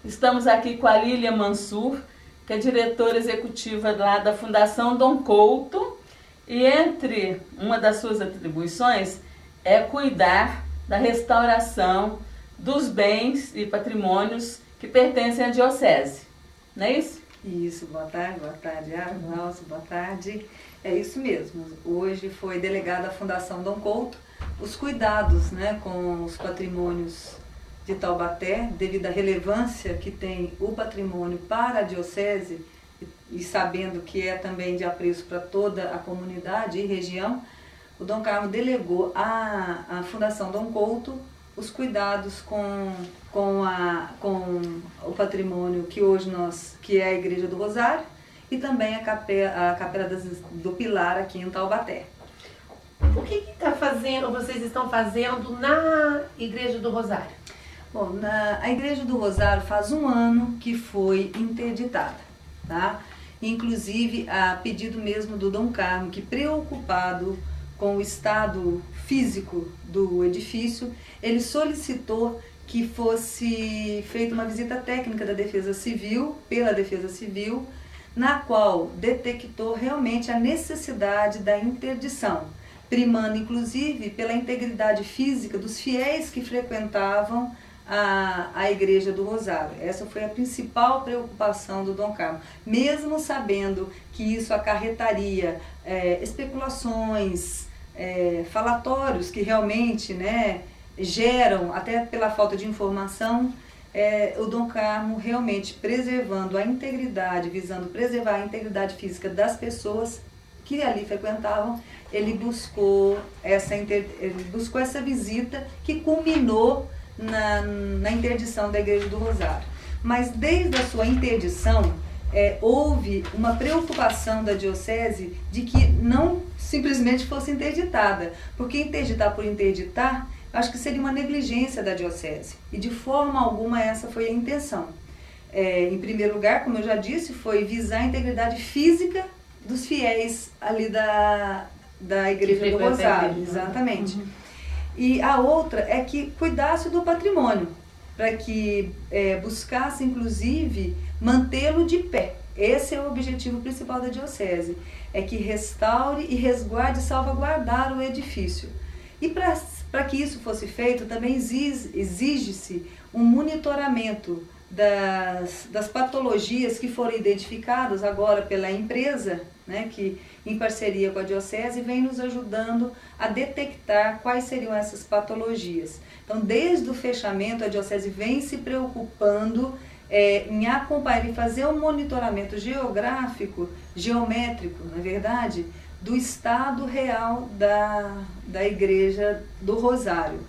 Estamos aqui com a Lília Mansur, que é diretora executiva lá da Fundação Dom Couto, e entre uma das suas atribuições é cuidar da restauração dos bens e patrimônios que pertencem à diocese, não é isso? Isso, boa tarde, Arnaldo, boa tarde. É isso mesmo, hoje foi delegada à Fundação Dom Couto os cuidados, né, com os patrimônios de Taubaté, devido à relevância que tem o patrimônio para a diocese e sabendo que é também de apreço para toda a comunidade e região, o Dom Carmo delegou à Fundação Dom Couto os cuidados com o patrimônio que hoje que é a Igreja do Rosário e também a Capela do Pilar aqui em Taubaté. O que vocês estão fazendo na Igreja do Rosário? Bom, a Igreja do Rosário faz um ano que foi interditada, tá? Inclusive a pedido mesmo do Dom Carmo, que preocupado com o estado físico do edifício, ele solicitou que fosse feita uma visita técnica da Defesa Civil, pela Defesa Civil, na qual detectou realmente a necessidade da interdição, primando inclusive pela integridade física dos fiéis que frequentavam a Igreja do Rosário. Essa foi a principal preocupação do Dom Carmo, mesmo sabendo que isso acarretaria especulações, falatórios que realmente, né, geram, até pela falta de informação, o Dom Carmo realmente preservando a integridade, visando preservar a integridade física das pessoas que ali frequentavam, ele buscou essa visita que culminou na interdição da Igreja do Rosário. Mas desde a sua interdição, houve uma preocupação da diocese de que não simplesmente fosse interditada, porque interditar por interditar, acho que seria uma negligência da diocese, e de forma alguma essa foi a intenção. Em primeiro lugar, como eu já disse, foi visar a integridade física dos fiéis ali da Igreja do Rosário, exatamente. Uhum. E a outra é que cuidasse do patrimônio, para que buscasse inclusive mantê-lo de pé. Esse é o objetivo principal da diocese, é que restaure e resguarde e salvaguardar o edifício. E para que isso fosse feito, também exige-se um monitoramento das patologias que foram identificadas agora pela empresa, né, que em parceria com a diocese vem nos ajudando a detectar quais seriam essas patologias. Então, desde o fechamento, a diocese vem se preocupando em acompanhar e fazer um monitoramento geométrico, na verdade, do estado real da Igreja do Rosário.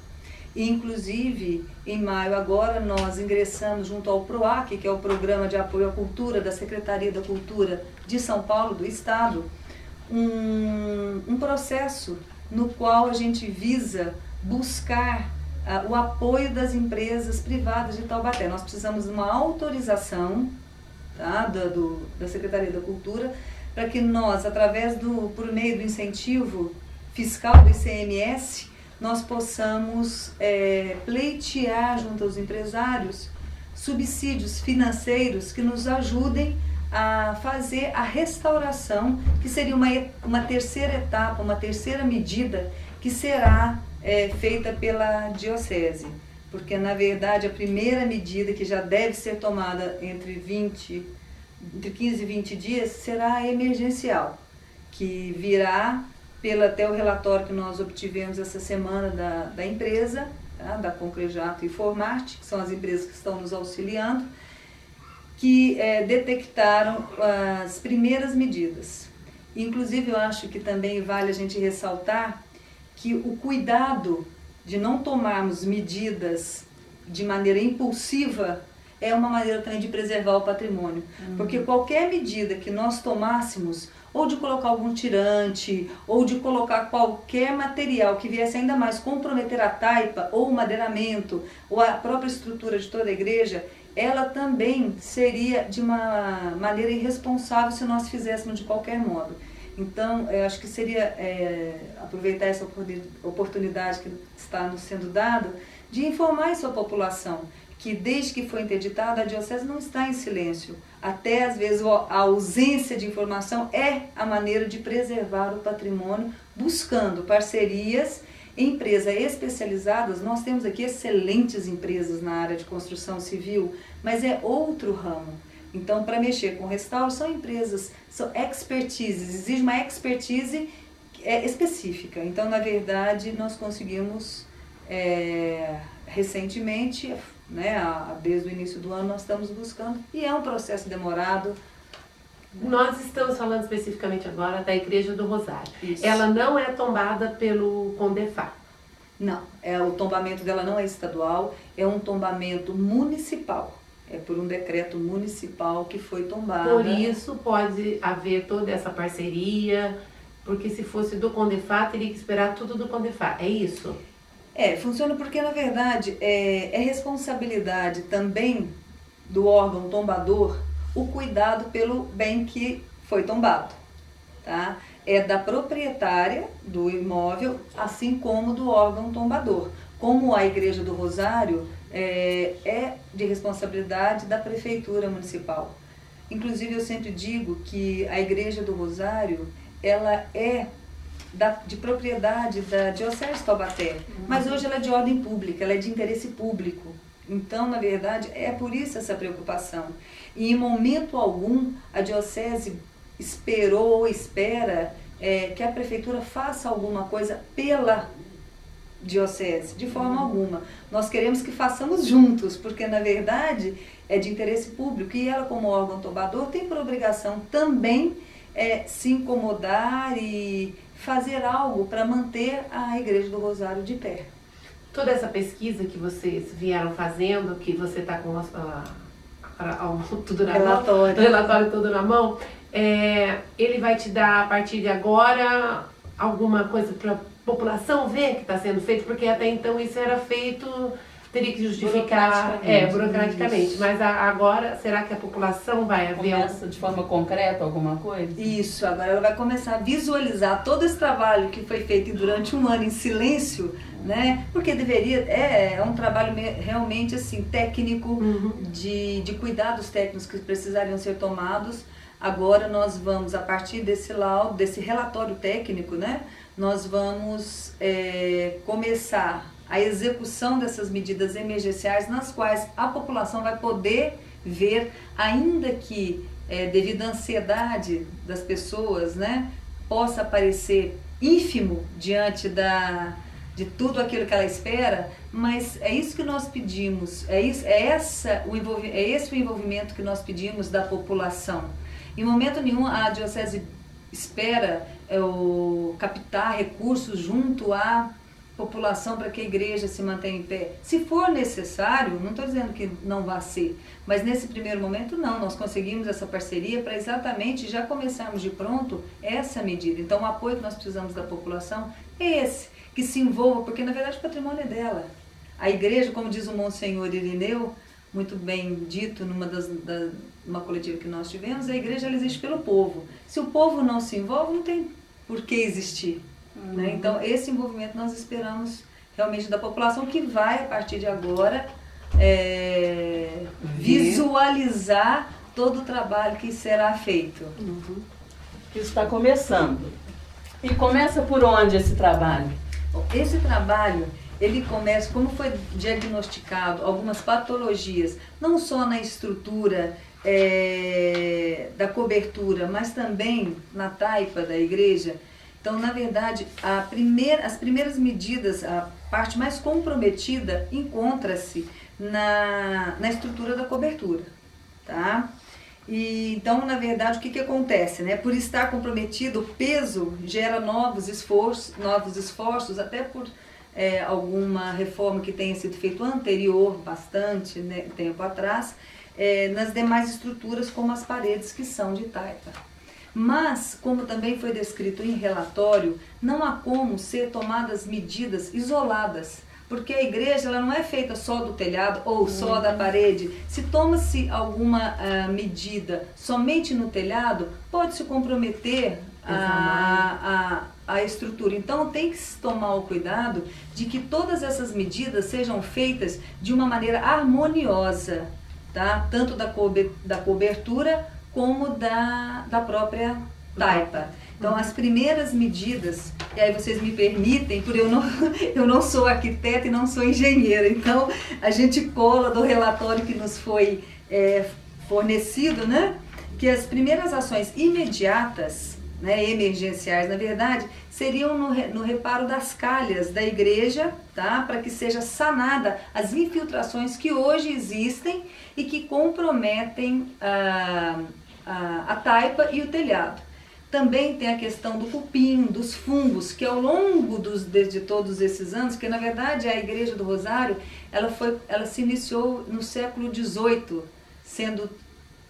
Inclusive, em maio agora, nós ingressamos junto ao PROAC, que é o Programa de Apoio à Cultura da Secretaria da Cultura de São Paulo, do Estado, um processo no qual a gente visa buscar o apoio das empresas privadas de Taubaté. Nós precisamos de uma autorização, tá, da Secretaria da Cultura, para que nós, por meio do incentivo fiscal do ICMS, nós possamos pleitear junto aos empresários subsídios financeiros que nos ajudem a fazer a restauração, que seria uma terceira etapa, uma terceira medida que será feita pela diocese. Porque, na verdade, a primeira medida que já deve ser tomada entre 15 e 20 dias será a emergencial, que virá até o relatório que nós obtivemos essa semana da empresa, tá, da Concrejato e Formarte, que são as empresas que estão nos auxiliando, que detectaram as primeiras medidas. Inclusive, eu acho que também vale a gente ressaltar que o cuidado de não tomarmos medidas de maneira impulsiva é uma maneira também de preservar o patrimônio. Porque qualquer medida que nós tomássemos, ou de colocar algum tirante, ou de colocar qualquer material que viesse ainda mais comprometer a taipa, ou o madeiramento, ou a própria estrutura de toda a igreja, ela também seria de uma maneira irresponsável se nós fizéssemos de qualquer modo. Então, eu acho que seria aproveitar essa oportunidade que está nos sendo dada de informar a sua população que desde que foi interditada, a diocese não está em silêncio. Até, às vezes, a ausência de informação é a maneira de preservar o patrimônio, buscando parcerias, empresas especializadas. Nós temos aqui excelentes empresas na área de construção civil, mas é outro ramo. Então, para mexer com restauro, são empresas, são expertises, exige uma expertise específica. Então, na verdade, nós conseguimos, recentemente, né, desde o início do ano, nós estamos buscando, e é um processo demorado. Nós estamos falando especificamente agora da Igreja do Rosário. Isso. Ela não é tombada pelo CONDEFAT. Não, o tombamento dela não é estadual, é um tombamento municipal. É por um decreto municipal que foi tombada. Por isso pode haver toda essa parceria, porque se fosse do CONDEFAT, teria que esperar tudo do CONDEFAT, é isso? Funciona porque, na verdade, é responsabilidade também do órgão tombador o cuidado pelo bem que foi tombado, tá? É da proprietária do imóvel, assim como do órgão tombador. Como a Igreja do Rosário é de responsabilidade da Prefeitura Municipal. Inclusive, eu sempre digo que a Igreja do Rosário, ela é de propriedade da Diocese de Taubaté, mas hoje ela é de ordem pública, ela é de interesse público. Então, na verdade, é por isso essa preocupação. E em momento algum, a Diocese esperou ou espera que a Prefeitura faça alguma coisa pela Diocese, de forma alguma. Nós queremos que façamos juntos, porque, na verdade, é de interesse público. E ela, como órgão tombador, tem por obrigação também se incomodar e fazer algo para manter a Igreja do Rosário de pé. Toda essa pesquisa que vocês vieram fazendo, que você está com tudo na mão, o relatório todo na mão, ele vai te dar, a partir de agora, alguma coisa para a população ver que está sendo feito? Porque até então isso era feito, teria que justificar burocraticamente. Mas agora, será que a população vai haver... Começa de forma concreta alguma coisa? Isso, agora ela vai começar a visualizar todo esse trabalho que foi feito durante um ano em silêncio, né? Porque deveria, é um trabalho realmente assim, técnico, de cuidados técnicos que precisariam ser tomados. Agora nós vamos, a partir desse laudo, desse relatório técnico, né? Nós vamos começar a execução dessas medidas emergenciais, nas quais a população vai poder ver, ainda que devido à ansiedade das pessoas, né, possa parecer ínfimo diante de tudo aquilo que ela espera, mas é isso que nós pedimos, esse o envolvimento que nós pedimos da população. Em momento nenhum a Diocese espera captar recursos junto à população para que a igreja se mantenha em pé. Se for necessário, não estou dizendo que não vai ser, mas nesse primeiro momento não, nós conseguimos essa parceria para exatamente já começarmos de pronto essa medida. Então o apoio que nós precisamos da população é esse, que se envolva, porque na verdade o patrimônio é dela. A igreja, como diz o Monsenhor Irineu, muito bem dito numa coletiva que nós tivemos, a igreja ela existe pelo povo. Se o povo não se envolve, não tem por que existir. Né? Então, esse envolvimento nós esperamos realmente da população, que vai, a partir de agora, visualizar todo o trabalho que será feito. Isso está começando. E começa por onde esse trabalho? Bom, esse trabalho, ele começa, como foi diagnosticado algumas patologias, não só na estrutura da cobertura, mas também na taipa da igreja. Então, na verdade, as primeiras medidas, a parte mais comprometida, encontra-se na estrutura da cobertura, tá? E, então, na verdade, o que acontece, né? Por estar comprometido, o peso gera novos esforços, até por alguma reforma que tenha sido feita anterior, bastante, né, tempo atrás, nas demais estruturas, como as paredes que são de taipa. Mas, como também foi descrito em relatório, não há como ser tomadas medidas isoladas, porque a igreja ela não é feita só do telhado ou só da parede. Se toma-se alguma medida somente no telhado, pode se comprometer a a estrutura. Então tem que se tomar o cuidado de que todas essas medidas sejam feitas de uma maneira harmoniosa, tá? Tanto da cobertura como da própria taipa. Então as primeiras medidas, e aí vocês me permitem, porque eu não sou arquiteta e não sou engenheira, então a gente cola do relatório que nos foi fornecido, né? Que as primeiras ações imediatas, né, emergenciais, na verdade, seriam no reparo das calhas da igreja, tá? Para que seja sanada as infiltrações que hoje existem e que comprometem a taipa e o telhado. Também tem a questão do cupim, dos fungos, que ao longo de todos esses anos, que na verdade a Igreja do Rosário, ela se iniciou no século XVIII,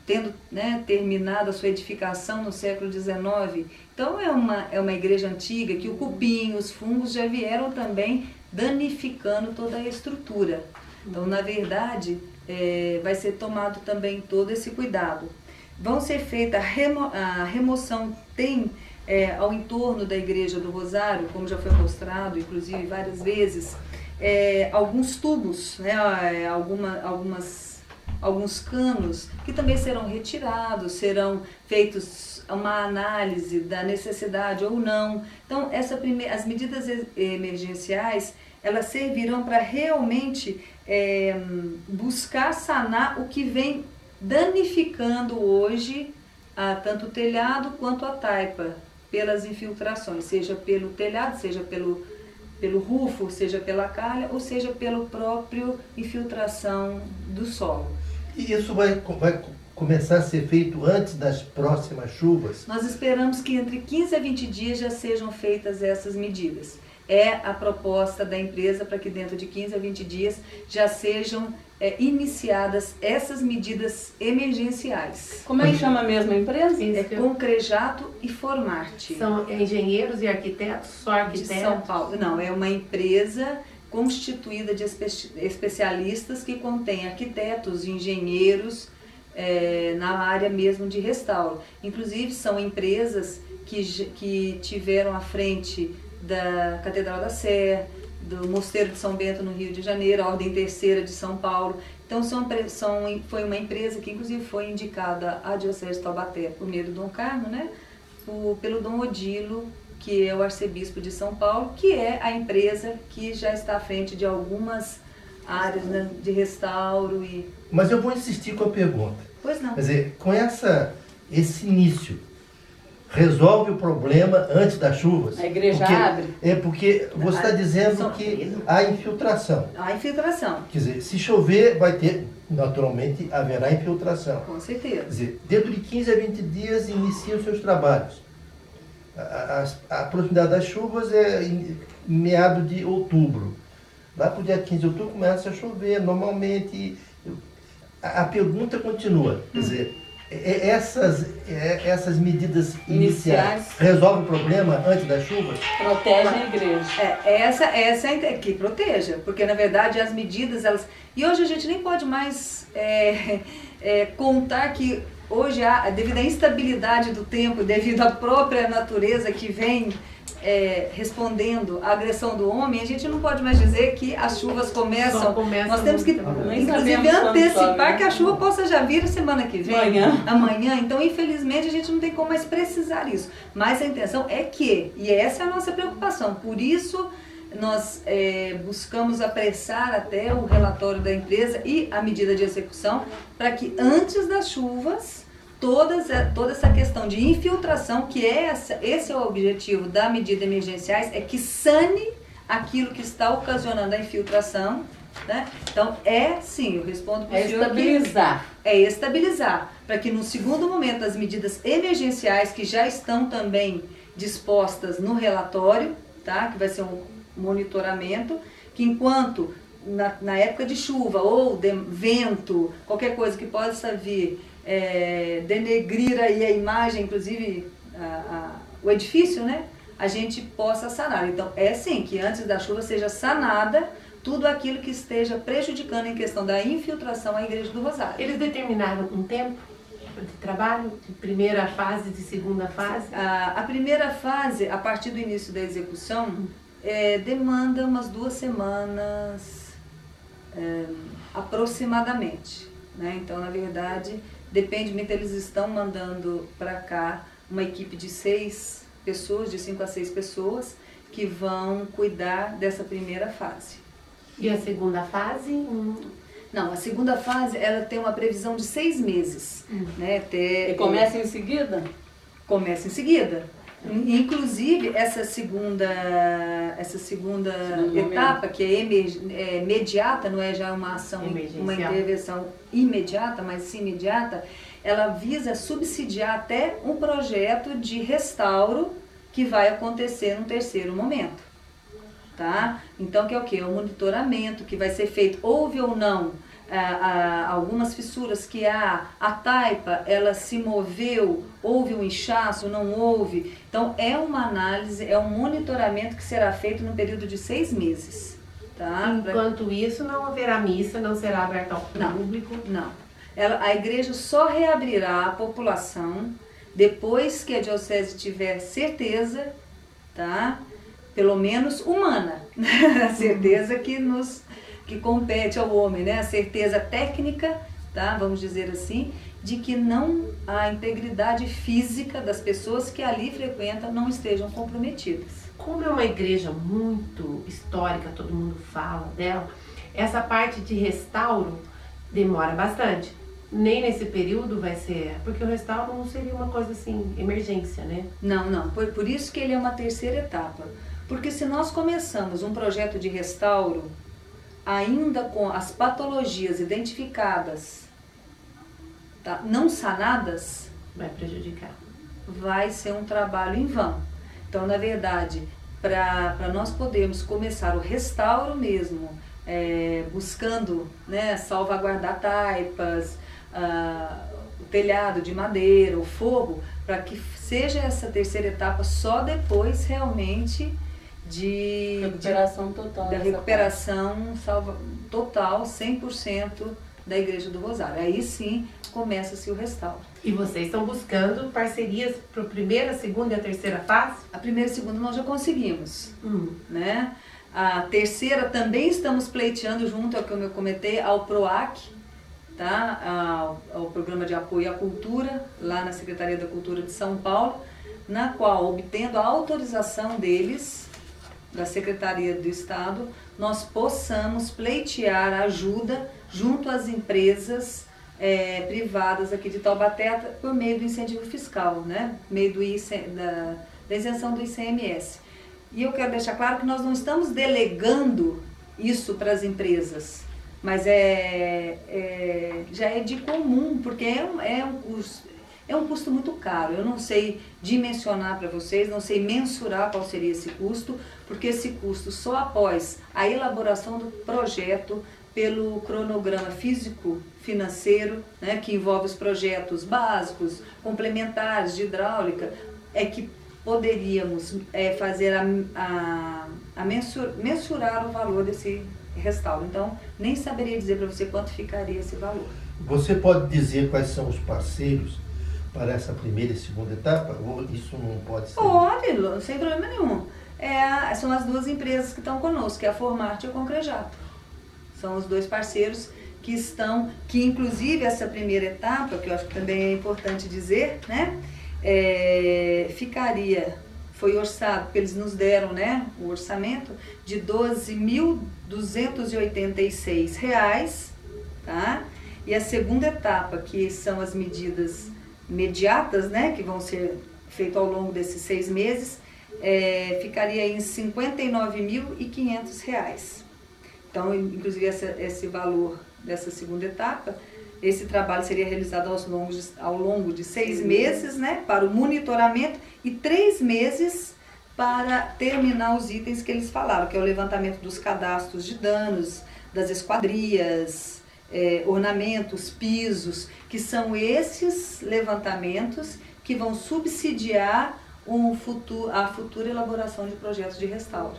tendo, né, terminado a sua edificação no século XIX. Então é uma igreja antiga que o cupim, os fungos já vieram também danificando toda a estrutura. Então, na verdade, vai ser tomado também todo esse cuidado. Vão ser feita a remoção, tem ao entorno da Igreja do Rosário, como já foi mostrado, inclusive várias vezes, alguns tubos, né, alguns canos que também serão retirados, serão feitos uma análise da necessidade ou não. Então, as medidas emergenciais, elas servirão para realmente buscar sanar o que vem danificando hoje tanto o telhado quanto a taipa pelas infiltrações, seja pelo telhado, seja pelo rufo, seja pela calha, ou seja pela própria infiltração do solo. E isso vai começar a ser feito antes das próximas chuvas? Nós esperamos que entre 15 a 20 dias já sejam feitas essas medidas. É a proposta da empresa para que dentro de 15 a 20 dias já sejam iniciadas essas medidas emergenciais. Como é que chama mesmo a empresa? Concrejato e Formarte. São engenheiros e arquitetos, só arquitetos? De São Paulo. Não, é uma empresa constituída de especialistas que contém arquitetos, engenheiros na área mesmo de restauro. Inclusive são empresas que tiveram à frente da Catedral da Sé, do Mosteiro de São Bento no Rio de Janeiro, a Ordem Terceira de São Paulo. Então foi uma empresa que inclusive foi indicada à Diocese de Taubaté por meio do Dom Carmo, né? Pelo Dom Odilo, que é o arcebispo de São Paulo, que é a empresa que já está à frente de algumas áreas, né, de restauro. Mas eu vou insistir com a pergunta. Pois não. Quer dizer, com esse início, resolve o problema antes das chuvas? A igreja abre? Porque você está dizendo que há infiltração. Há infiltração. Quer dizer, se chover, naturalmente haverá infiltração. Com certeza. Quer dizer, dentro de 15 a 20 dias inicia os seus trabalhos. A proximidade das chuvas é em meado de outubro. Lá para o dia 15 de outubro começa a chover normalmente. A pergunta continua. Quer dizer, essas medidas iniciais resolvem o problema antes das chuvas? Protegem a igreja. Essa é que proteja, porque na verdade as medidas, e hoje a gente nem pode mais contar que hoje, devido à instabilidade do tempo, devido à própria natureza que vem respondendo à agressão do homem, a gente não pode mais dizer que as chuvas começam. Nós temos que, inclusive, antecipar que a chuva possa já vir semana que vem, amanhã. Então, infelizmente, a gente não tem como mais precisar isso. Mas a intenção é e essa é a nossa preocupação. Por isso, nós buscamos apressar até o relatório da empresa e a medida de execução para que antes das chuvas toda essa questão de infiltração, que esse é o objetivo da medida emergenciais, é que sane aquilo que está ocasionando a infiltração, né? Então, sim, eu respondo para o senhor estabilizar. Estabilizar, para que no segundo momento as medidas emergenciais, que já estão também dispostas no relatório, tá? Que vai ser um monitoramento, que enquanto na época de chuva ou de vento, qualquer coisa que possa vir denegrir aí a imagem, inclusive o edifício, né? A gente possa sanar. Então, sim, que antes da chuva seja sanada tudo aquilo que esteja prejudicando em questão da infiltração à Igreja do Rosário. Eles determinaram um tempo? de trabalho? De primeira fase, de segunda fase? A primeira fase, a partir do início da execução, demanda umas 2 semanas aproximadamente, né? Então, na verdade, depende muito, eles estão mandando para cá uma equipe de 6 pessoas, de 5 a 6 pessoas, que vão cuidar dessa primeira fase. E a segunda fase? Não, a segunda fase, ela tem uma previsão de 6 meses. Né? E começa em seguida? Começa em seguida. Inclusive, essa segunda etapa, que é imediata, não é já uma ação, uma intervenção imediata, mas sim imediata, ela visa subsidiar até um projeto de restauro que vai acontecer num terceiro momento. Tá? Então, que é o quê? O monitoramento que vai ser feito. Houve ou não algumas fissuras que a taipa, ela se moveu, houve um inchaço, não houve. Então, é uma análise, é um monitoramento que será feito no período de 6 meses. Tá? Enquanto isso, não haverá missa, não será aberta ao público? Não. A igreja só reabrirá a população depois que a diocese tiver certeza, tá? Pelo menos humana, a certeza que compete ao homem, né? A certeza técnica, tá? Vamos dizer assim, de que a integridade física das pessoas que ali frequentam não estejam comprometidas. Como é uma igreja muito histórica, todo mundo fala dela, essa parte de restauro demora bastante. Nem nesse período vai ser, porque o restauro não seria uma coisa assim, emergência, né? Não. Por isso que ele é uma terceira etapa. Porque se nós começamos um projeto de restauro, ainda com as patologias identificadas, tá, não sanadas, vai prejudicar. Vai ser um trabalho em vão. Então, na verdade, para nós podermos começar o restauro mesmo, buscando, né, salvaguardar taipas, o telhado de madeira, o fogo, para que seja essa terceira etapa só depois realmente recuperação total. Da recuperação total, 100% da Igreja do Rosário. Aí sim começa-se o restauro. E vocês estão buscando parcerias para a primeira, segunda e a terceira fase? A primeira e segunda nós já conseguimos, né? A terceira também estamos pleiteando junto ao que eu comentei, ao PROAC, tá? Ao Programa de Apoio à Cultura, lá na Secretaria da Cultura de São Paulo, na qual, obtendo a autorização deles, da Secretaria do Estado, nós possamos pleitear ajuda junto às empresas privadas aqui de Taubaté por meio do incentivo fiscal, né? Por meio da isenção do ICMS. E eu quero deixar claro que nós não estamos delegando isso para as empresas, mas já é de comum, porque é um custo muito caro. Eu não sei dimensionar para vocês, não sei mensurar qual seria esse custo, porque esse custo só após a elaboração do projeto pelo cronograma físico-financeiro, né, que envolve os projetos básicos, complementares de hidráulica, é que poderíamos fazer mensurar o valor desse restauro. Então, nem saberia dizer para você quanto ficaria esse valor. Você pode dizer quais são os parceiros para essa primeira e segunda etapa? Ou isso não pode ser? Pode, sem problema nenhum. São as 2 empresas que estão conosco, que é a Formarte e a Concrejato. São os 2 parceiros que inclusive essa primeira etapa, que eu acho que também é importante dizer, né? Foi orçado, porque eles nos deram, né, o orçamento de R$ 12.286, tá? E a segunda etapa, que são as medidas imediatas, né, que vão ser feitas ao longo desses 6 meses, ficaria em R$ 59.500. Então, inclusive, esse valor dessa segunda etapa, esse trabalho seria realizado ao longo de 6 meses, né, para o monitoramento e 3 meses para terminar os itens que eles falaram, que é o levantamento dos cadastros de danos, das esquadrias, ornamentos, pisos, que são esses levantamentos que vão subsidiar a futura elaboração de projetos de restauro.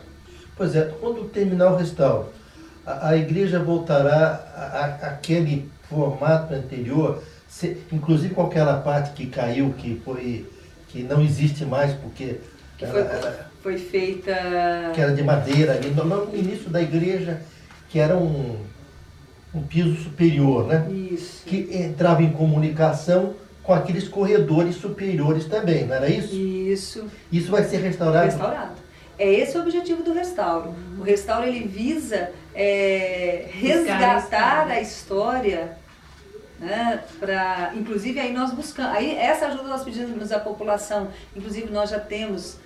Pois é, quando terminar o restauro, a igreja voltará àquele formato anterior, inclusive com aquela parte que caiu, que não existe mais, porque Que foi feita... que era de madeira, ali no início da igreja, que era um piso superior, né? Isso. Que entrava em comunicação com aqueles corredores superiores também, não era isso? Isso. Isso vai ser restaurado? Restaurado. É esse o objetivo do restauro. O restauro, ele visa resgatar a história, né, inclusive aí nós buscamos, aí essa ajuda nós pedimos à população, inclusive nós já temos,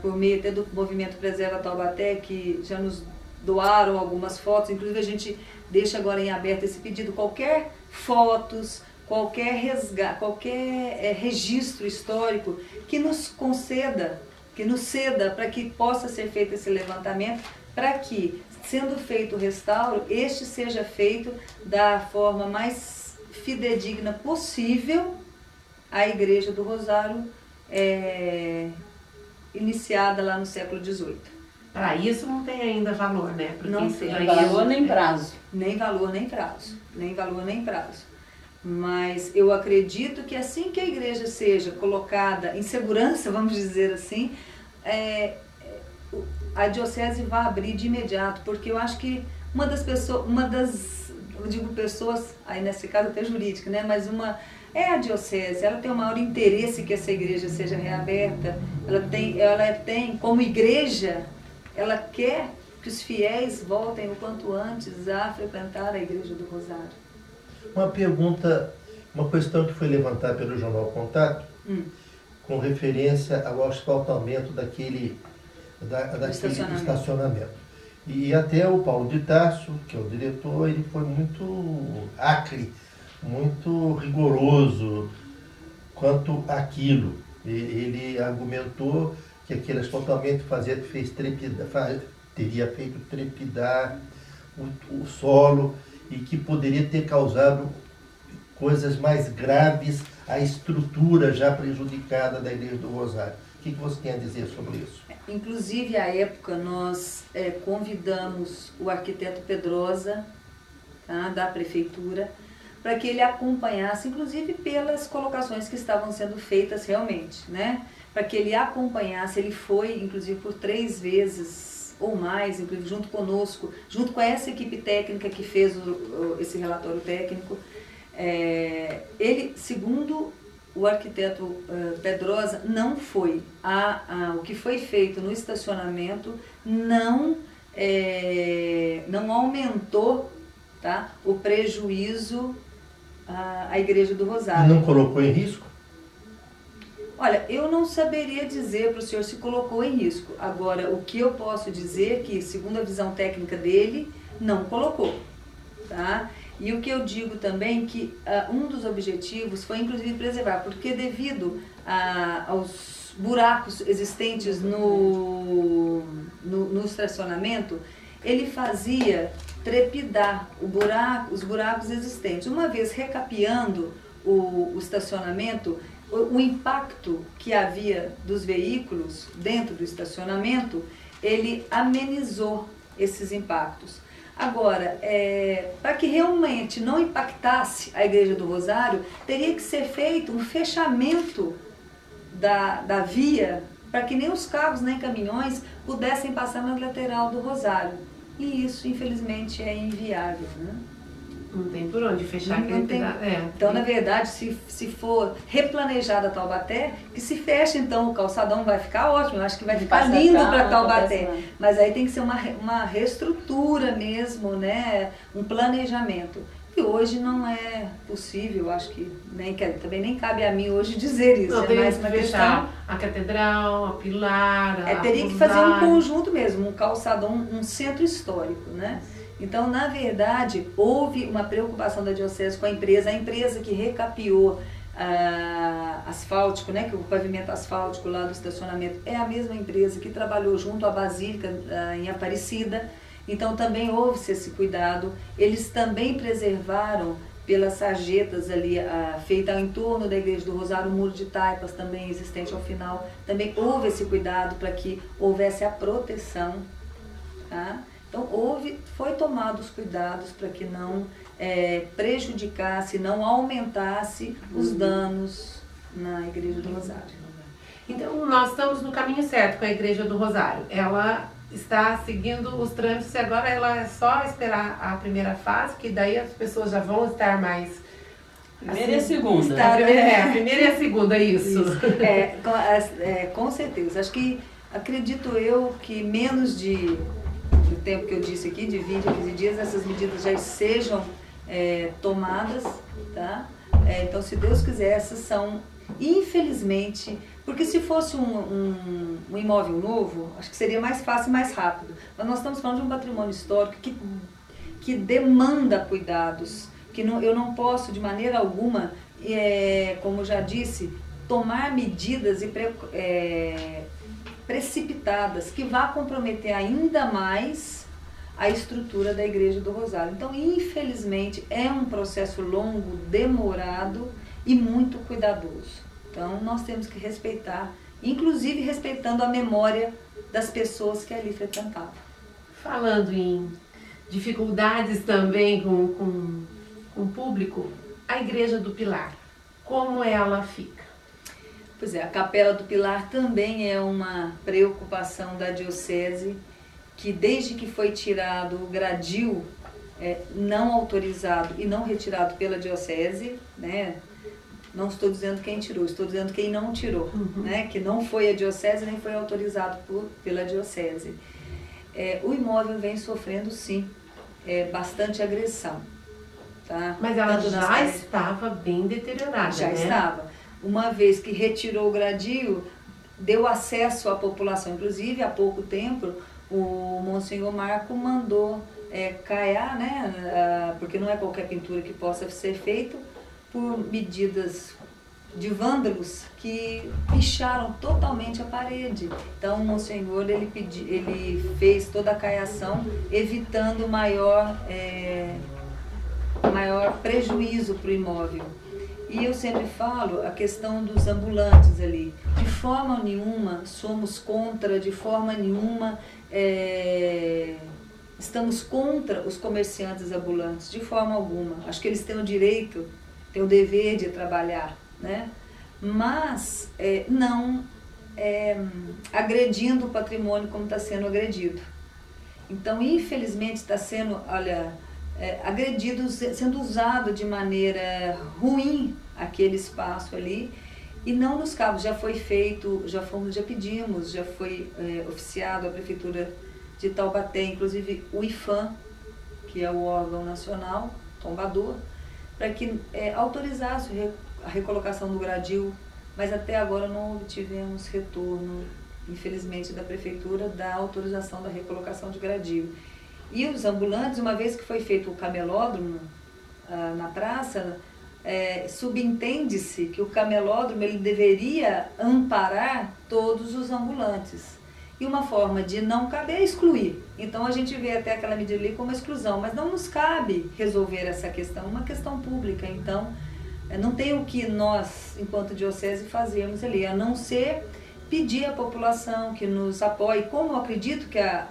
por meio até do movimento Preserva Taubaté, que já nos doaram algumas fotos, inclusive a gente deixa agora em aberto esse pedido, qualquer fotos, qualquer resgate, qualquer registro histórico que nos conceda, que nos ceda para que possa ser feito esse levantamento, para que, sendo feito o restauro, este seja feito da forma mais fidedigna possível à Igreja do Rosário, iniciada lá no século XVIII. Para isso não tem ainda valor, né? Porque não isso tem valor nem prazo. Nem valor nem prazo. Nem valor nem prazo. Mas eu acredito que assim que a igreja seja colocada em segurança, vamos dizer assim, a diocese vai abrir de imediato, porque eu acho que eu digo pessoas, aí nesse caso até jurídica, né? Mas a diocese, ela tem o maior interesse que essa igreja seja reaberta, ela tem como igreja, ela quer que os fiéis voltem o quanto antes a frequentar a Igreja do Rosário. Uma pergunta, uma questão que foi levantada pelo Jornal Contato, com referência ao asfaltamento daquele estacionamento. E até o Paulo de Tarso, que é o diretor, ele foi muito acre, muito rigoroso quanto àquilo. Ele argumentou que aquele asfaltamento teria feito trepidar o solo e que poderia ter causado coisas mais graves à estrutura já prejudicada da Igreja do Rosário. O que você tem a dizer sobre isso? Inclusive, à época, nós convidamos o arquiteto Pedrosa, tá, da prefeitura, para que ele acompanhasse, inclusive pelas colocações que estavam sendo feitas realmente, né? Para que ele acompanhasse, ele foi, inclusive, por 3 vezes ou mais, inclusive junto conosco, junto com essa equipe técnica que fez esse relatório técnico. Ele, segundo o arquiteto Pedrosa, não foi. O que foi feito no estacionamento não aumentou, tá, o prejuízo à Igreja do Rosário. E não colocou em risco? Olha, eu não saberia dizer para o senhor se colocou em risco. Agora, o que eu posso dizer é que, segundo a visão técnica dele, não colocou, tá? E o que eu digo também que um dos objetivos foi, inclusive, preservar, porque devido aos buracos existentes no estacionamento, ele fazia trepidar os buracos existentes. Uma vez recapeando o estacionamento, o impacto que havia dos veículos dentro do estacionamento, ele amenizou esses impactos. Agora, para que realmente não impactasse a Igreja do Rosário, teria que ser feito um fechamento da via, para que nem os carros nem caminhões pudessem passar na lateral do Rosário. E isso, infelizmente, é inviável, né? Não tem por onde fechar aquele pedaço. Então, na verdade, se for replanejada Taubaté, que se feche, então, o calçadão vai ficar ótimo. Eu acho que vai ficar lindo para Taubaté. Mas aí tem que ser uma reestrutura mesmo, né? Um planejamento. E hoje não é possível, acho que também nem cabe a mim hoje dizer isso. Não, é mais uma questão. A catedral, a pilar, teria que fazer um conjunto mesmo, um calçadão, um centro histórico, né? Então, na verdade, houve uma preocupação da diocese com a empresa que recapeou asfáltico, né, que o pavimento asfáltico lá do estacionamento é a mesma empresa que trabalhou junto à Basílica em Aparecida. Então, também houve-se esse cuidado. Eles também preservaram pelas sarjetas ali, feita ao entorno da Igreja do Rosário, um muro de taipas também existente ao final. Também houve esse cuidado para que houvesse a proteção, tá? Então foi tomado os cuidados para que não prejudicasse, não aumentasse os danos na Igreja do Rosário. Então, nós estamos no caminho certo com a Igreja do Rosário. Ela está seguindo os trâmites e agora ela é só esperar a primeira fase, que daí as pessoas já vão estar mais... Primeira e a segunda. A primeira e a segunda, isso. Com certeza. Acredito eu que menos do tempo que eu disse aqui, de 20 a 15 dias, essas medidas já sejam tomadas, tá? Então, se Deus quiser, essas são, infelizmente, porque se fosse um imóvel novo, acho que seria mais fácil e mais rápido. Mas nós estamos falando de um patrimônio histórico que demanda cuidados, que eu não posso, de maneira alguma, como já disse, tomar medidas precipitadas que vá comprometer ainda mais a estrutura da Igreja do Rosário. Então, infelizmente, é um processo longo, demorado e muito cuidadoso. Então, nós temos que respeitar, inclusive respeitando a memória das pessoas que ali frequentavam. Falando em dificuldades também com o público, a Igreja do Pilar, como ela fica? Pois é, a Capela do Pilar também é uma preocupação da Diocese, que desde que foi tirado o gradil não autorizado e não retirado pela Diocese, né? Não estou dizendo quem tirou, estou dizendo quem não tirou, né? Que não foi a Diocese nem foi autorizado pela Diocese. O imóvel vem sofrendo, sim, bastante agressão. Tá? Mas ela já estava bem deteriorada, já, né? Já estava. Uma vez que retirou o gradil, deu acesso à população. Inclusive, há pouco tempo, o Monsenhor Marco mandou caiar, né? Porque não é qualquer pintura que possa ser feita, por medidas de vândalos que picharam totalmente a parede. Então, o Monsenhor ele fez toda a caiação, evitando maior prejuízo para o imóvel. E eu sempre falo a questão dos ambulantes ali. De forma nenhuma somos contra, de forma nenhuma estamos contra os comerciantes ambulantes, de forma alguma. Acho que eles têm o direito, têm o dever de trabalhar, né? Mas não agredindo o patrimônio como está sendo agredido. Então, infelizmente, está sendo, agredido, sendo usado de maneira ruim aquele espaço ali, e não nos cabos. Já foi feito, já pedimos, já foi oficiado a Prefeitura de Taubaté, inclusive o IFAM, que é o órgão nacional tombador, para que autorizasse a recolocação do gradil, mas até agora não obtivemos retorno, infelizmente, da Prefeitura da autorização da recolocação de gradil. E os ambulantes, uma vez que foi feito o camelódromo na praça, subentende-se que o camelódromo ele deveria amparar todos os ambulantes. E uma forma de não caber é excluir. Então a gente vê até aquela medida ali como exclusão, mas não nos cabe resolver essa questão, uma questão pública. Então não tem o que nós, enquanto diocese, fazermos ali, a não ser pedir à população que nos apoie. Como eu acredito que a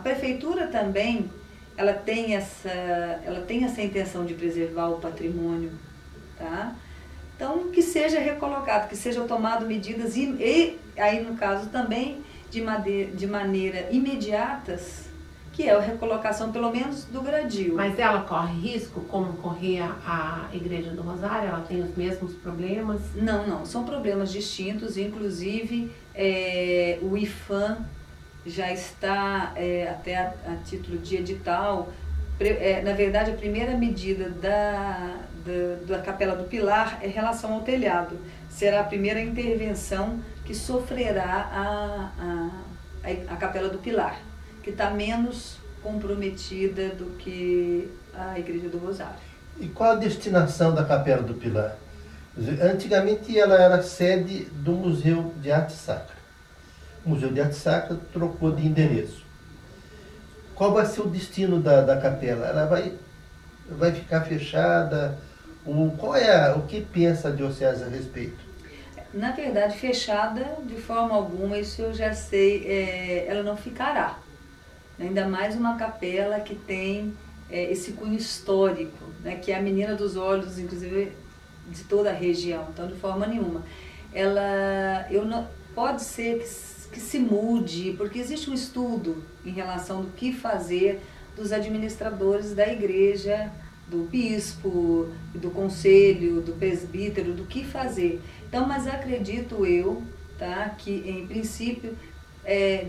Prefeitura também ela tem essa intenção de preservar o patrimônio, tá? Então, que seja recolocado, que sejam tomadas medidas e aí, no caso, também de maneira imediatas, que é a recolocação, pelo menos, do gradil. Mas ela corre risco, como corria a Igreja do Rosário? Ela tem os mesmos problemas? Não, são problemas distintos. Inclusive, o IFAM já está, até a título de edital, na verdade, a primeira medida da Capela do Pilar é em relação ao telhado. Será a primeira intervenção que sofrerá a Capela do Pilar, que está menos comprometida do que a Igreja do Rosário. E qual a destinação da Capela do Pilar? Antigamente ela era sede do Museu de Arte Sacra. O Museu de Arte Sacra trocou de endereço. Qual vai ser o destino da capela? Ela vai ficar fechada? O que pensa a Diocese a respeito? Na verdade, fechada de forma alguma, isso eu já sei, ela não ficará. Ainda mais uma capela que tem esse cunho histórico, né, que é a menina dos olhos, inclusive, de toda a região. Então, de forma nenhuma. Pode ser que se mude, porque existe um estudo em relação do que fazer dos administradores da igreja, do bispo, do conselho, do presbítero, do que fazer. Então, mas acredito eu, tá, que em princípio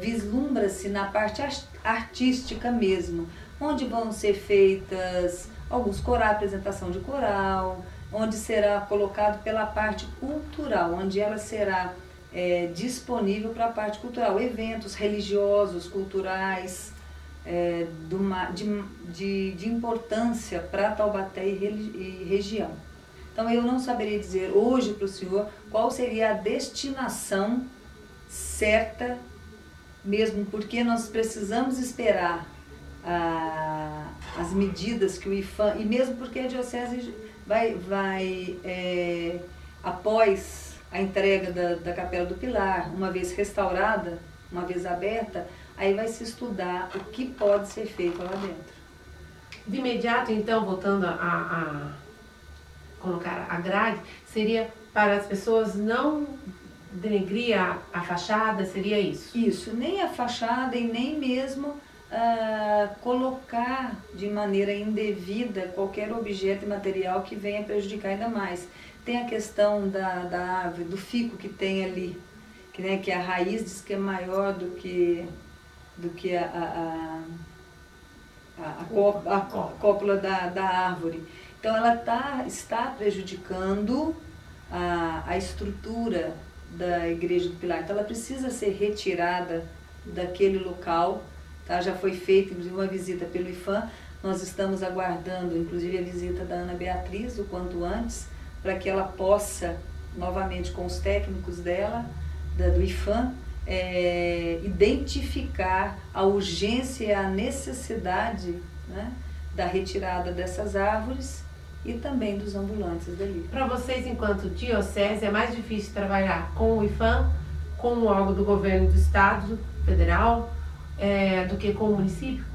vislumbra-se na parte artística mesmo, onde vão ser feitas alguns corais, apresentação de coral, onde será colocado pela parte cultural, onde ela será disponível para a parte cultural, eventos religiosos, culturais, de importância para Taubaté e região. Então eu não saberia dizer hoje para o senhor qual seria a destinação certa, mesmo porque nós precisamos esperar as medidas que o IPHAN, e mesmo porque a diocese vai após a entrega da Capela do Pilar, uma vez restaurada, uma vez aberta, aí vai se estudar o que pode ser feito lá dentro. De imediato, então, voltando a colocar a grade, seria para as pessoas não denegrir a fachada, seria isso? Isso, nem a fachada e nem mesmo colocar de maneira indevida qualquer objeto e material que venha prejudicar ainda mais. Tem a questão da árvore, do fico que tem ali, que a raiz diz que é maior do que a cópula da árvore. Então ela está prejudicando a estrutura da Igreja do Pilar. Então ela precisa ser retirada daquele local. Tá? Já foi feita inclusive uma visita pelo IPHAN. Nós estamos aguardando inclusive a visita da Ana Beatriz o quanto antes, para que ela possa, novamente com os técnicos dela, do IPHAN, identificar a urgência e a necessidade, né, da retirada dessas árvores e também dos ambulantes dali. Para vocês, enquanto diocese, é mais difícil trabalhar com o IPHAN, com o órgão do governo do estado, federal, do que com o município?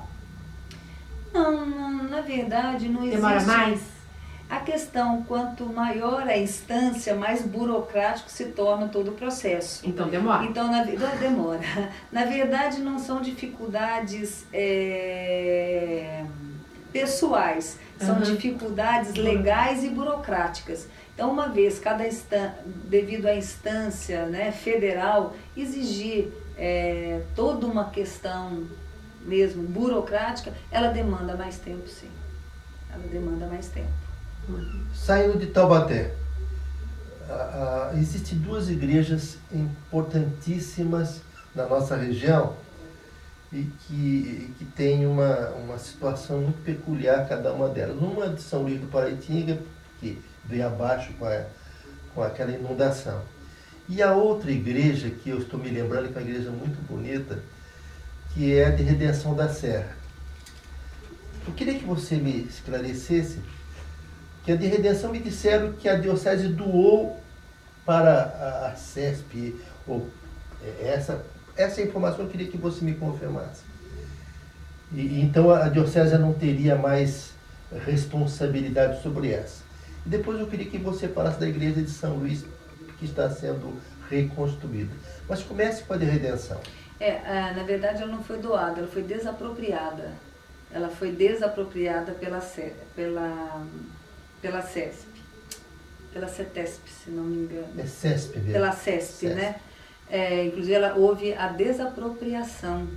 Não, na verdade não existe. Demora mais? A questão, quanto maior a instância, mais burocrático se torna todo o processo. Então demora? Então, demora. Na verdade, não são dificuldades pessoais, são dificuldades legais e burocráticas. Então, uma vez, devido à instância, né, federal, exigir toda uma questão mesmo burocrática, ela demanda mais tempo, sim. Ela demanda mais tempo. Saindo de Taubaté, existem duas igrejas importantíssimas na nossa região e que tem uma situação muito peculiar cada uma delas. Uma de São Luís do Paraitinga, que veio abaixo com aquela inundação. E a outra igreja, que eu estou me lembrando, que é uma igreja muito bonita, que é a de Redenção da Serra. Eu queria que você me esclarecesse que a de Redenção me disseram que a diocese doou para a CESP, essa informação eu queria que você me confirmasse. Então a diocese não teria mais responsabilidade sobre essa. E depois eu queria que você falasse da igreja de São Luís, que está sendo reconstruída. Mas comece com a de Redenção. Na verdade ela não foi doada, ela foi desapropriada. Ela foi desapropriada pela CESP, pela CETESP, se não me engano. É CESP mesmo. Pela CESP, né? Inclusive houve a desapropriação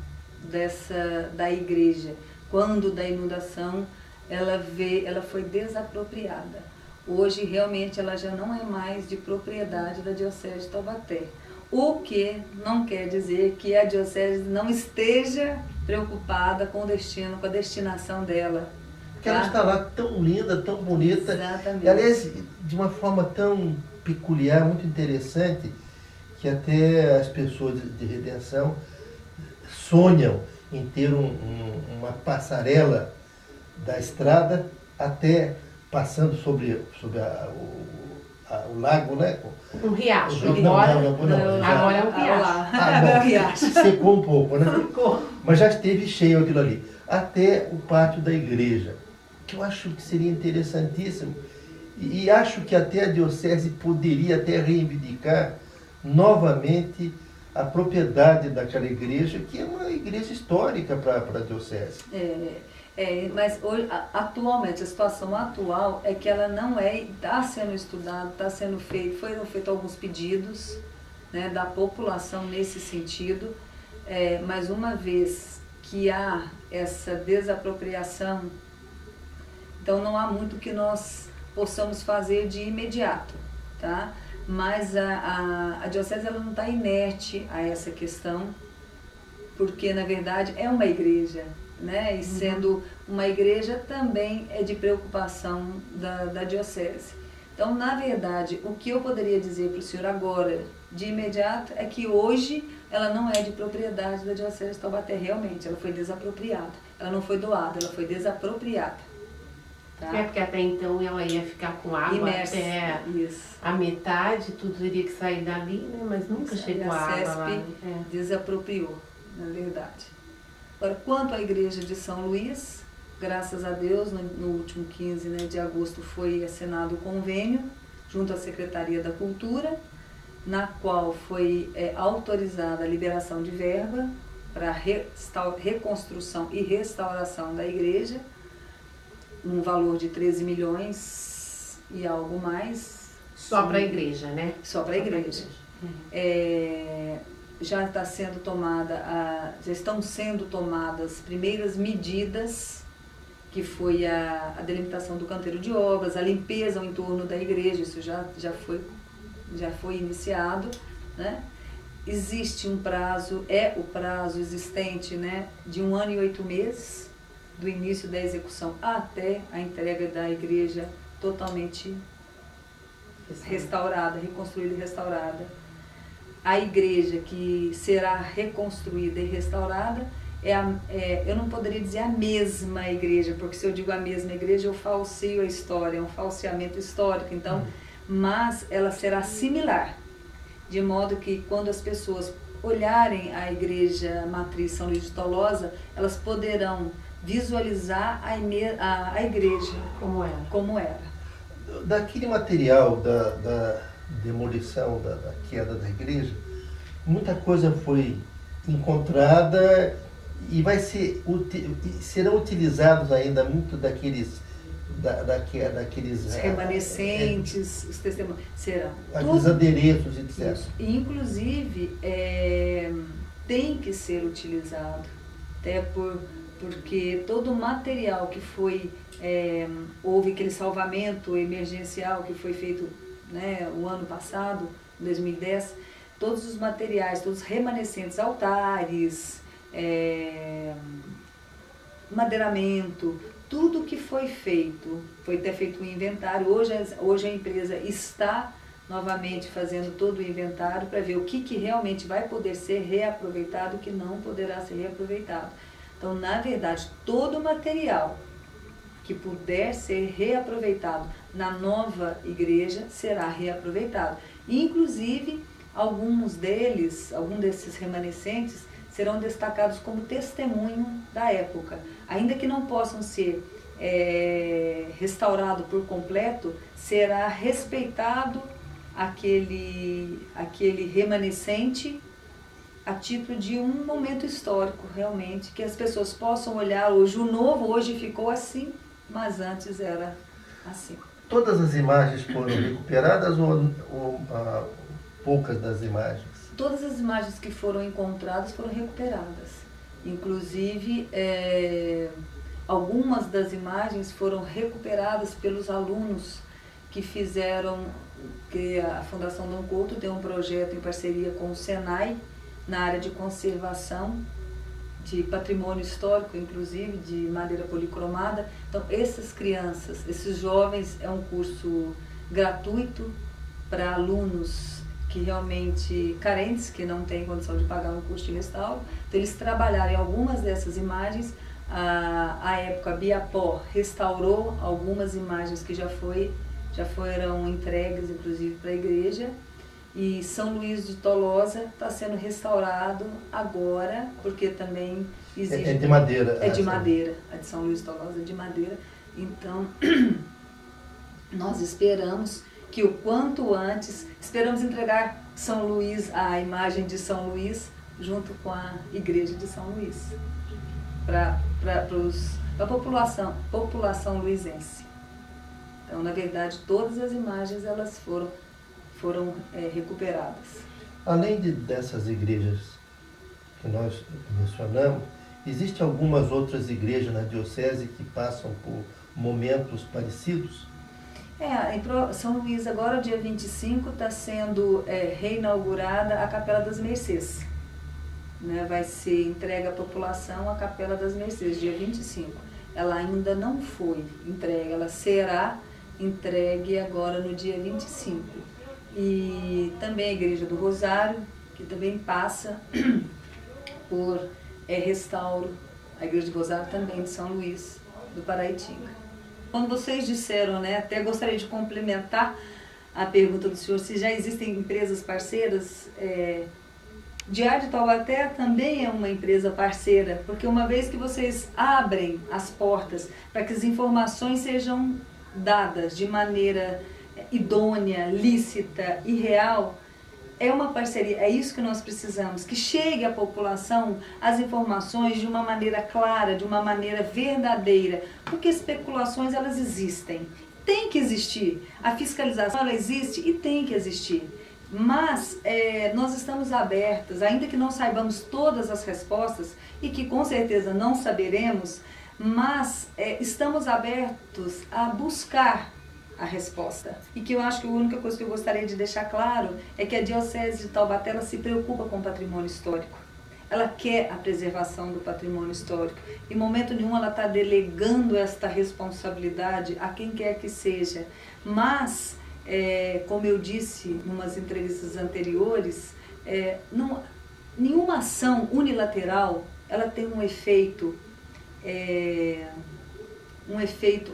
da igreja. Quando da inundação ela foi desapropriada. Hoje realmente ela já não é mais de propriedade da Diocese de Taubaté. O que não quer dizer que a Diocese não esteja preocupada com o destino, com a destinação dela. Porque ela está lá tão linda, tão bonita. Exatamente. E, aliás, de uma forma tão peculiar, muito interessante, que até as pessoas de Redenção sonham em ter uma passarela da estrada até passando sobre o lago, né? Um riacho. Agora é um riacho. Agora é um riacho. Secou um pouco, né? Secou. Mas já esteve cheio aquilo ali. Até o pátio da igreja, que eu acho que seria interessantíssimo. E acho que até a diocese poderia até reivindicar novamente a propriedade daquela igreja, que é uma igreja histórica para a diocese. Mas hoje, atualmente, a situação atual é que ela não está sendo estudada, está sendo feito, foram feitos alguns pedidos, né, da população nesse sentido, mas uma vez que há essa desapropriação, então não há muito que nós possamos fazer de imediato, tá? Mas a diocese ela não está inerte a essa questão, porque na verdade é uma igreja, né? E sendo uma igreja também é de preocupação da diocese. Então, na verdade, o que eu poderia dizer para o senhor agora, de imediato, é que hoje ela não é de propriedade da diocese de Taubaté, realmente, ela foi desapropriada. Ela não foi doada, ela foi desapropriada. Tá? Porque até então ela ia ficar com água Imersa, até a metade, tudo teria que sair dali, né? Mas nunca chegou a água lá. Desapropriou, na verdade. Agora, quanto à igreja de São Luís, graças a Deus, no último 15, né, de agosto foi assinado o convênio junto à Secretaria da Cultura, na qual foi autorizada a liberação de verba para reconstrução e restauração da igreja, um valor de 13 milhões e algo mais. Só para a igreja, né? Só para a igreja. Já está sendo já estão sendo tomadas primeiras medidas, que foi a delimitação do canteiro de obras, a limpeza ao entorno da igreja, isso já foi iniciado, né? Existe um prazo, o prazo existente, né, de 1 ano e 8 meses, do início da execução até a entrega da igreja totalmente restaurada, reconstruída e restaurada. A igreja que será reconstruída e restaurada eu não poderia dizer a mesma igreja, porque se eu digo a mesma igreja eu falseio a história, é um falseamento histórico, então, mas ela será similar, de modo que quando as pessoas olharem a igreja matriz São Luís de Tolosa, elas poderão visualizar a igreja como era. Daquele material da demolição, da queda da igreja, muita coisa foi encontrada e serão utilizados ainda muito daqueles os remanescentes, os testemunhos, serão. Aqueles adereços, etc. Isso. E, inclusive, tem que ser utilizado, até porque todo o material que foi, houve aquele salvamento emergencial que foi feito, né, o ano passado, 2010, todos os materiais, todos os remanescentes, altares, madeiramento, tudo que foi feito, foi até feito um inventário. Hoje a empresa está novamente fazendo todo o inventário para ver o que realmente vai poder ser reaproveitado e o que não poderá ser reaproveitado. Então, na verdade, todo o material que puder ser reaproveitado na nova igreja será reaproveitado. Inclusive, alguns desses remanescentes serão destacados como testemunho da época. Ainda que não possam ser restaurados por completo, será respeitado aquele remanescente a título de um momento histórico, realmente, que as pessoas possam olhar hoje. O novo hoje ficou assim, mas antes era assim. Todas as imagens foram recuperadas ou poucas das imagens? Todas as imagens que foram encontradas foram recuperadas. Inclusive, algumas das imagens foram recuperadas pelos alunos que fizeram, que a Fundação Dom Couto tem um projeto em parceria com o Senai, na área de conservação de patrimônio histórico, inclusive de madeira policromada. Então, essas crianças, esses jovens, é um curso gratuito para alunos que realmente carentes, que não têm condição de pagar um curso de restauro. Então, eles trabalharam em algumas dessas imagens. A época, a Biapó restaurou algumas imagens que já foram entregues, inclusive, para a igreja. E São Luís de Tolosa está sendo restaurado agora, porque também existe... É de madeira. É de madeira. A de São Luís de Tolosa é de madeira. Então, nós esperamos que o quanto antes, esperamos entregar São Luís, a imagem de São Luís, junto com a igreja de São Luís, para a população luisense. Então, na verdade, todas as imagens elas foram recuperadas. Além dessas igrejas que nós mencionamos, existem algumas outras igrejas na diocese que passam por momentos parecidos? Em São Luís, agora, dia 25, está sendo reinaugurada a Capela das Mercês. Né? Vai ser entregue à população a Capela das Mercês, dia 25. Ela ainda não foi entregue, ela será entregue agora no dia 25. E também a Igreja do Rosário, que também passa por restauro, a Igreja do Rosário também de São Luís do Paraitinga. Quando vocês disseram, né, até gostaria de complementar a pergunta do senhor, se já existem empresas parceiras, Diário de Taubaté também é uma empresa parceira, porque uma vez que vocês abrem as portas para que as informações sejam dadas de maneira idônea, lícita e real, é uma parceria, é isso que nós precisamos, que chegue à população as informações de uma maneira clara, de uma maneira verdadeira, porque especulações elas existem, tem que existir, a fiscalização ela existe e tem que existir, mas nós estamos abertas, ainda que não saibamos todas as respostas e que com certeza não saberemos, mas estamos abertos a buscar a resposta. E que eu acho que a única coisa que eu gostaria de deixar claro é que a Diocese de Taubaté ela se preocupa com o patrimônio histórico. Ela quer a preservação do patrimônio histórico. Em momento nenhum ela está delegando esta responsabilidade a quem quer que seja. Mas, como eu disse em umas entrevistas anteriores, nenhuma ação unilateral ela tem um efeito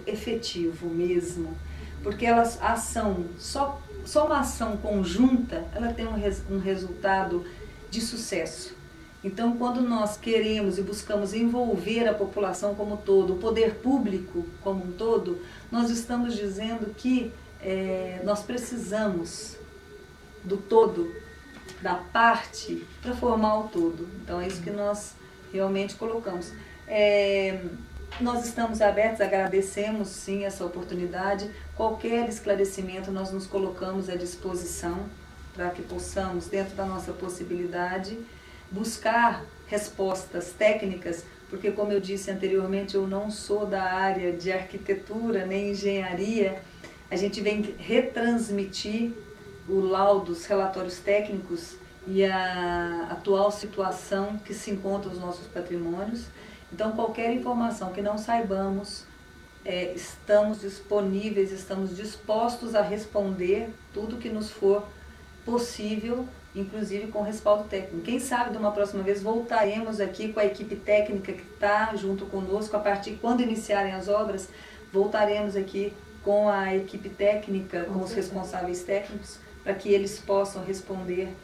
efetivo mesmo. Porque só uma ação conjunta, ela tem um resultado de sucesso. Então, quando nós queremos e buscamos envolver a população como um todo, o poder público como um todo, nós estamos dizendo que nós precisamos do todo, da parte, para formar o todo. Então, é isso que nós realmente colocamos. Nós estamos abertos, agradecemos sim essa oportunidade. Qualquer esclarecimento nós nos colocamos à disposição para que possamos, dentro da nossa possibilidade, buscar respostas técnicas, porque como eu disse anteriormente, eu não sou da área de arquitetura nem engenharia. A gente vem retransmitir o laudo, os relatórios técnicos e a atual situação que se encontra os nossos patrimônios. Então, qualquer informação que não saibamos, estamos disponíveis, estamos dispostos a responder tudo que nos for possível, inclusive com respaldo técnico. Quem sabe, de uma próxima vez, voltaremos aqui com a equipe técnica que está junto conosco, a partir de quando iniciarem as obras, voltaremos aqui com a equipe técnica, com os responsáveis técnicos, para que eles possam responder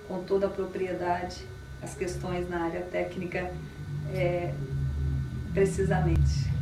com toda a propriedade as questões na área técnica precisamente.